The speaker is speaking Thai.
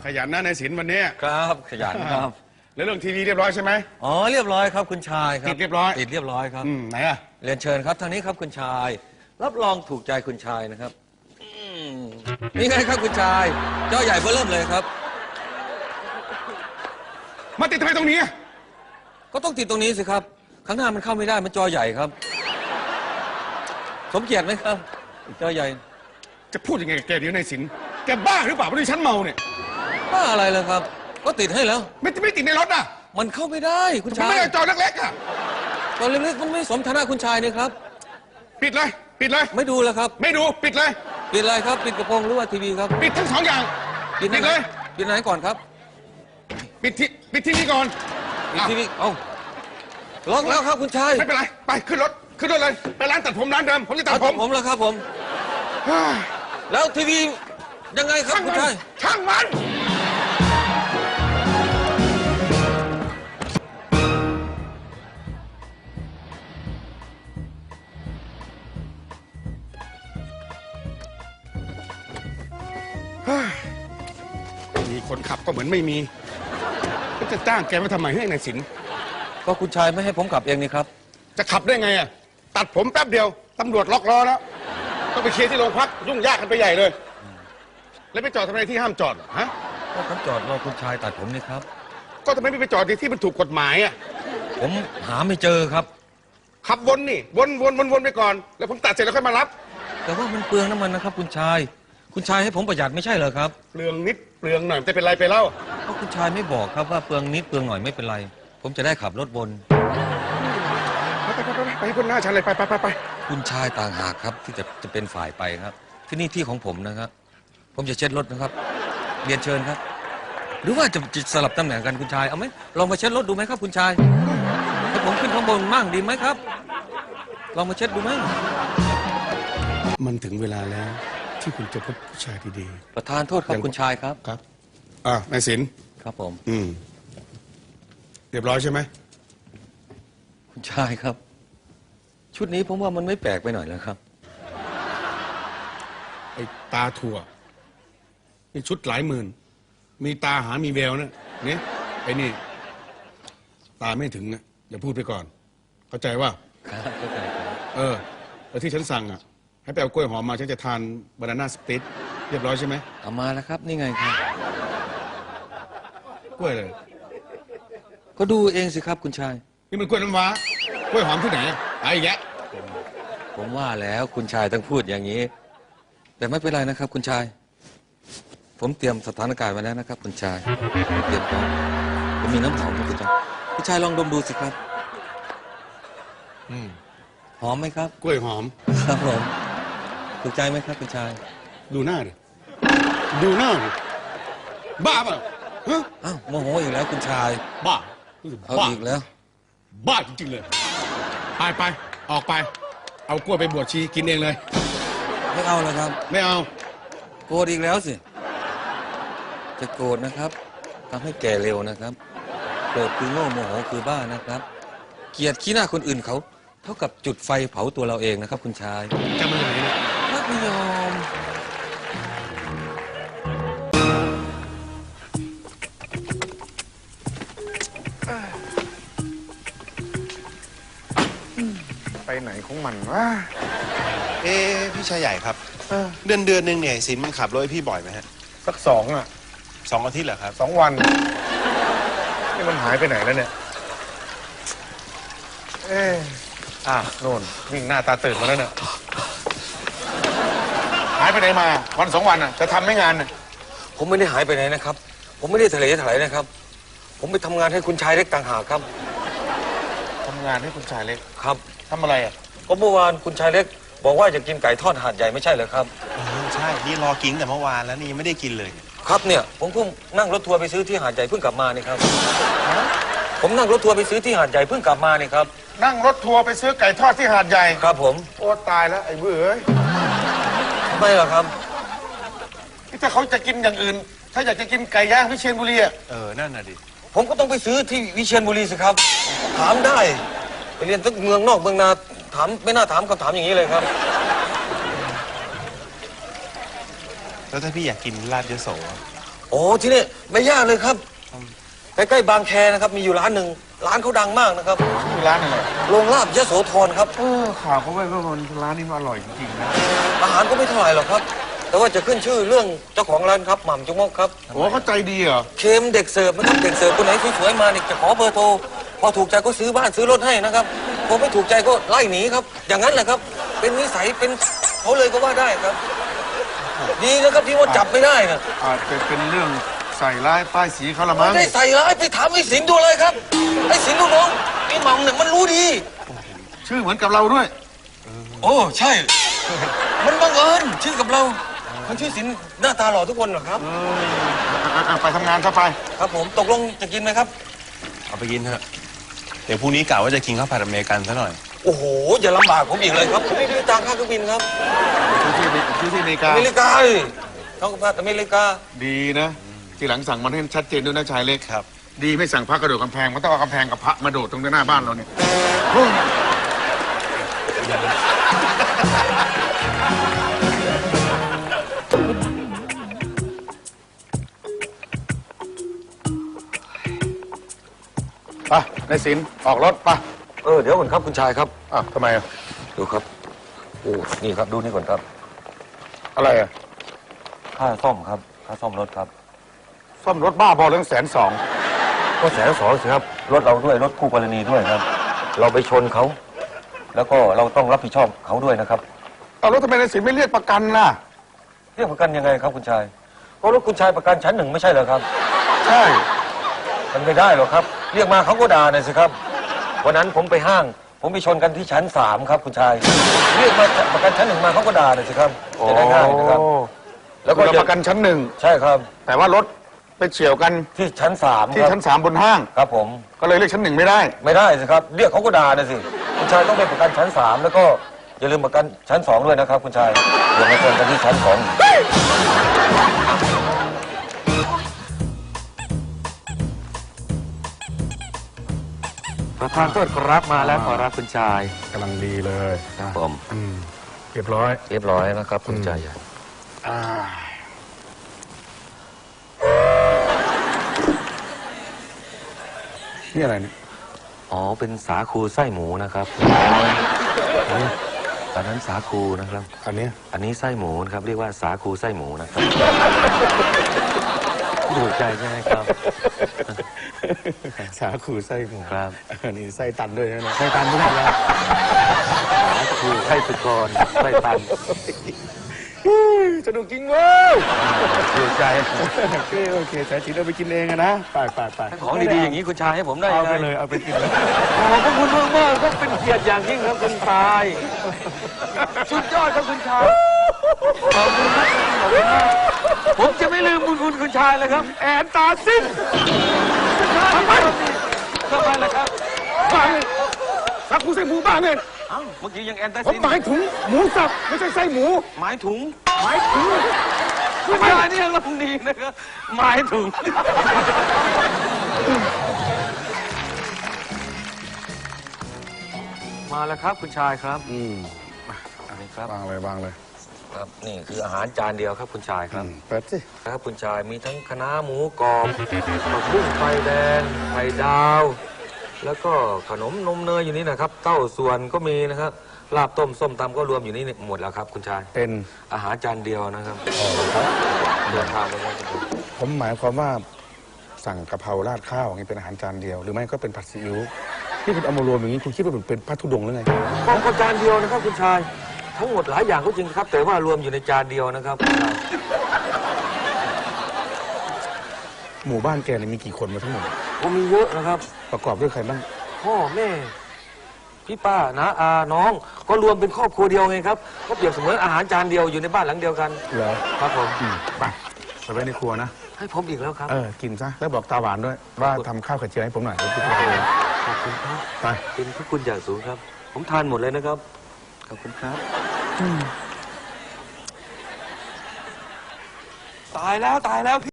ขยันนะในศิลป์วันนี้ครับขยันครับแล้วเรื่องทีวีเรียบร้อยใช่ไหมอ๋อเรียบร้อยครับคุณชายครับติดเรียบร้อยติดเรียบร้อยครับไหนอะเรียนเชิญครับทางนี้ครับคุณชายรับรองถูกใจคุณชายนะครับนี่ไงครับคุณชายจอใหญ่เบ้อเริ่มเลยครับมาติดทำไมตรงนี้ก็ต้องติดตรงนี้สิครับข้างหน้ามันเข้าไม่ได้มันจอใหญ่ครับสมเกียรติไหมครับจอใหญ่จะพูดยังไงกับแกเดี๋ยวในศิลป์แกบ้าหรือเปล่าเพราะที่ฉันเมาเนี่ยบ้าอะไรเลยครับก็ติดให้แล้วไม่ติดในรถอ่ะมันเข้าไม่ได้คุณชายไม่ได้จอเล็กๆอ่ะจอเล็กๆมันไม่สมฐานะคุณชายนี่ครับปิดเลยไม่ดูแล้วครับไม่ดูปิดเลยปิดอะไรครับปิดกระโปรงหรือว่าทีวีครับปิดทั้งสองอย่างปิดเลยปิดไหนก่อนครับปิดที่นี่ก่อนทีวีเอาล็อกแล้วครับคุณชายไม่เป็นไรไปขึ้นรถเลยไปร้านตัดผมร้านเดิมผมจะตัดผมแล้วครับผมแล้วทีวียังไงครับคุณชายช่างมันมีคนขับก็เหมือนไม่มีก็จะจ้างแกมาทำไมให้ในศิลป์ก็คุณชายไม่ให้ผมขับเองนี่ครับจะขับได้ไงอ่ะตัดผมแป๊บเดียวตำรวจล็อกล้อแล้วต้องไปเคลียร์ที่โรงพักยุ่งยากกันไปใหญ่เลยแล้วไปจอดทำไมที่ห้ามจอดฮะก็ผมจอดรอคุณชายตัดผมนี่ครับก็ทำไมไม่ไปจอดที่มันถูกกฎหมายอ่ะผมหาไม่เจอครับขับวนนี่วนไปก่อนแล้วผมตัดเสร็จแล้วค่อยมารับแต่ว่ามันเปลืองน้ำมันนะครับคุณชายให้ผมประหยัดไม่ใช่เหรอครับเปลืองนิดเปลืองหน่อยจะเป็นไรไปเล่าก็คุณชายไม่บอกครับว่าเปลืองนิดเปลืองหน่อยไม่เป็นไรผมจะได้ขับรถบนไปพ้นหน้าฉันเลยไปคุณชายต่างหากครับที่จะเป็นฝ่ายไปครับที่นี่ที่ของผมนะครับผมจะเช็ดรถนะครับเรียนเชิญครับหรือว่าจะสลับตำแหน่งกันคุณชายเอาไหมลองมาเช็ดรถดูไหมครับคุณชายให้ผมขึ้นข้างบนมั่งดีไหมครับลองมาเช็ดดูไหมมันถึงเวลาแล้วที่คุณจะพบผู้ชายดีๆประธานโทษครับคุณชายครับครับนายศิลป์ครับผมเรียบร้อยใช่ไหมคุณชายครับชุดนี้ผมว่ามันไม่แปลกไปหน่อยแล้วครับไอ้ตาถั่วนี่ชุดหลายหมื่นมีตาหามีแววนะเนี่ยไอ้นี่ตาไม่ถึงนะอย่าพูดไปก่อนเข้าใจว่าเข้าใจแล้วที่ฉันสั่งให้ไปเอากล้วยหอมมาฉันจะทานบานาน่าสปริตเรียบร้อยใช่ไหมเอามาแล้วครับนี่ไงครับกล้วยเลยก็ดูเองสิครับคุณชายนี่มันกล้วยน้ำว้ากล้วยหอมที่ไหนไอ้แยะผมว่าแล้วคุณชายต้องพูดอย่างนี้แต่ไม่เป็นไรนะครับคุณชายผมเตรียมสถานการณ์ไว้แล้วนะครับคุณชายเตรียมพร้อมผมมีน้ำหอมครับคุณชายลองดมดูสิครับหอมไหมครับกล้วยหอมครับผมถูกใจไหมครับคุณชายดูหน้าดิบ้าเปล่าอ้าวโมโหอีกแล้วคุณชายบ้าเอาอีกแล้วบ้าจริงๆเลยไปออกไปเอากล้วยไปบวชชีกินเองเลยไม่เอาแล้วครับไม่เอาโกรธอีกแล้วสิจะโกรธนะครับทำให้แก่เร็วนะครับโกรธคือโง่โมโหคือบ้านะครับเกลียดขี้หน้าคนอื่นเขาเท่ากับจุดไฟเผาตัวเราเองนะครับคุณชายจะมาไหนเนี่ยไม่ยอมไปไหนของมันวะพี่ชายใหญ่ครับเดือนนึงเนี่ยสินมันขับรถให้พี่บ่อยไหมฮะสัก2 2 อาทิตย์เหรอครับ2 วันนี่มันหายไปไหนแล้วเนี่ยโน่นวิ่งหน้าตาตื่นมาแล้วเนี่ยหายไปไหนมาวัน2 วันจะทำไม่งานผมไม่ได้หายไปไหนนะครับผมไม่ได้ทะเลถลายนะครับผมไปทำงานให้คุณชายเล็กต่างหากครับทำงานให้คุณชายเล็กครับทำอะไรก็เมื่อวานคุณชายเล็กบอกว่าจะกินไก่ทอดหาดใหญ่ไม่ใช่เหรอครับใช่นี่รอกินแต่เมื่อวานแล้วนี่ยังไม่ได้กินเลยครับเนี่ยผมเพิ่งนั่งรถทัวร์ไปซื้อที่หาดใหญ่เพิ่งกลับมานี่ครับผมนั่งรถทัวร์ไปซื้อที่หาดใหญ่เพิ่งกลับมานี่ครับนั่งรถทัวร์ไปซื้อไก่ทอดที่หาดใหญ่ครับผมโอ้ตายแล้วไอ้เบื่อทำไมล่ะครับถ้าเขาจะกินอย่างอื่นถ้าอยากจะกินไก่ย่างวิเชียรบุรีนั่นน่ะดิผมก็ต้องไปซื้อที่วิเชียรบุรีสิครับถามได้ไปเรียนตั้งเมืองนอกเมืองนาถามไม่น่าถามคำถามอย่างนี้เลยครับ แล้วถ้าพี่อยากกินลาบยโส โ โอ้ที่นี่ไม่ยากเลยครับใกล้ๆบางแคนะครับมีอยู่ร้านหนึ่งร้านเขาดังมากนะครับ ชื่อร้านอะไร โรงลาบยโสธรครับ ข่าวเขาไว้ว่าร้านนี้มันอร่อยจริงๆนะ อาหารก็ไม่เท่าไหร่หรอกครับ แต่ว่าจะขึ้นชื่อเรื่องเจ้าของร้านครับหม่ำจุกมกครับ โอ้เขาใจดีเหรอ เค็มเด็กเสิร์ฟนะครับเด็กเสิร์ฟคนไหนสวยๆมาเนี่ยจะขอเบอร์โทรพอถูกใจก็ซื้อบ้านซื้อรถให้นะครับพอไม่ถูกใจก็ไล่หนีครับ อย่างนั้นแหละครับ เป็นนิสัยเป็นเขาเลยก็ว่าได้ครับ ดีนะครับที่ว่าจับไม่ได้นะ อาจจะเป็นเรื่องใส่ร้ายป้ายสีเขาละ ไม่ มั้ง ได้ใส่ร้ายไปถามไอ้สินดูเลยครับไอ้สินลูกน้องไอ้หม่ำเนี่ยมันรู้ดี ชื่อเหมือนกับเราด้วย โอ้ใช่ มันบังเอิญชื่อกับเรามันชื่อสินหน้าตาหล่อทุกคนเหรอครับ ไปทำงานซะไป ครับผมตกลงจะกินไหมครับ เอาไปกินเถอะเดี๋ยวพรุ่งนี้กะว่าจะกินข้าวผัดอเมริกันซะหน่อย โอ้โหอย่าลำบากผมอีกเลยครับผมไม่มีตังค่าเครื่องบินครับ ชื่อที่อเมริกา อเมริกาเลยท้องกระพัดอเมริกา ดีนะ ทีหลังสั่งมันให้ชัดเจนด้วยนะชายเล็ก ครับ ดีไม่สั่งพระกระโดดกำแพงมันต้องเอากำแพงกับพระมาโดดตรงหน้าบ้านเราเนี่ยไปนายศิลป์ออกรถไป เดี๋ยวก่อนครับคุณชายครับ อ้าวทำไมอะ ดูครับโอ้นี่ครับดูนี่ก่อนครับ อะไรอะ ค่าซ่อมครับค่าซ่อมรถครับ ซ่อมรถบ้าบอเรื่อง120,000 ก็120,000สิครับรถเราด้วยรถคู่กรณีด้วยครับ เราไปชนเขาแล้วก็เราต้องรับผิดชอบเขาด้วยนะครับ เอารถทำไมนายศิลป์ไม่เรียกประกันล่ะ เรียกประกันยังไงครับคุณชายเพราะรถคุณชายประกันชั้น 1ไม่ใช่เหรอครับ ใช่ มันไม่ได้หรอกครับ เรียกมาเขาก็ด่าหน่อยสิครับวันนั้นผมไปห้าง ผมไปชนกันที่ชั้น 3ครับคุณชาย เรียกมาประกันชั้น 1มาเขาก็ด่าหน่อยสิครับจะได้ง่ายนะครับ แล้วก็ประกันชั้น 1 ใช่ครับ แต่ว่ารถไปเฉี่ยวกัน ที่ชั้น 3 ที่ ครับ ชั้น 3 บนห้าง ครับผม ก็เลยเรียกชั้น 1 ไม่ได้ ไม่ได้สิครับเรียกเขาก็ด่าหน่อยสิคุณชายต้องไปประกันชั้น 3 แล้วก็อย่าลืมประกันชั้น 2ด้วยนะครับคุณชายอย่ามาชนกันที่ชั้น 2 ประธานโทษครับมาแล้วขอรับคุณชาย กำลังดีเลย ครับผม เรียบร้อย เรียบร้อยนะครับคุณชายใหญ่ อ่านี่อะไรเนี่ย อ๋อเป็นสาคูไส้หมูนะครับอันนั้นสาคูนะครับ อันเนี้ย อันนี้ไส้หมูนะครับเรียกว่าสาคูไส้หมูนะครับถูกใจใช่ไหมครับ สาคูไส้หมู ครับ นี่ไส้ตันด้วยนะ ไส้ตันไม่ได้แล้วสาคูไส้สุกรไส้ตัน สนุกจริงเว้ย ถูกใจ โอเคสายจีนเอาไปกินเองอะนะไป ของดีๆอย่างนี้คุณชายให้ผมได้ เอาไป ง เลยเอาไปกินเลย ขอบคุณมากมากๆครับเป็นเกียรติอย่างยิ่งครับคุณชายสุดยอดครับคุณชายขอบคุณครับขอบคุณมากผมจะไม่ลืมบุญคุณชายเลยครับ แอนตาซิน ทำไมล่ะครับ บ้าเลยสาคูไส้หมูบ้าเลย เอ้าเมื่อกี้ยังแอนตา ผม ซิน หมายถึงหมูสับไม่ใช่ไส้หมู หมายถุง หมายถึง คุณชายนี่ยังลำดีนะครับหมายถึงมาแล้วครับคุณชายครับอันนี้ครับ วางเลยวางเลย ครับนี่คืออาหารจานเดียวครับคุณชายครับ เปิดสิ ครับคุณชายมีทั้งคะน้าหมูกรอบผักบุ้งไฟแดงไข่ดาว แล้วก็ขนมนมเนยอยู่นี่นะครับเต้าส่วนก็มีนะครับลาบต้มส้มตำก็รวมอยู่นี่หมดแล้วครับคุณชาย เป็น อาหารจานเดียวนะครับเดินทางไปแล้วครับ ผมหมายความว่าสั่งกะเพราราดข้าวอย่างนี้เป็นอาหารจานเดียว หรือไม่ก็เป็นผัดซีอิ๊วที่คุณเอามารวมอย่างนี้คุณคิดว่าเป็นพระธุดงค์หรือไง ก็จานเดียวนะครับคุณชายทั้งหมดหลายอย่างก็จริงครับ แต่ว่ารวมอยู่ในจานเดียวนะครับคุณชาย หมู่บ้านแกเนี่ยมีกี่คนมาทั้งหมด ก็มีเยอะนะครับ ประกอบด้วยใครบ้าง พ่อแม่พี่ป้าน้าอาน้องก็รวมเป็นครอบครัวเดียวไงครับก็เปรียบเสมือนอาหารจานเดียวอยู่ในบ้านหลังเดียวกัน เหรอ ครับผม ไปไว้ในครัวนะ ให้ผมอีกแล้วครับ กินซะแล้วบอกตาหวานด้วยว่าทำข้าวไข่เจียวให้ผมหน่อยเดี๋ยวผมไปเลย ขอบคุณครับ ไป เป็นพระคุณอย่างสูงครับ ผมทานหมดเลยนะครับขอบคุณครับตายแล้ว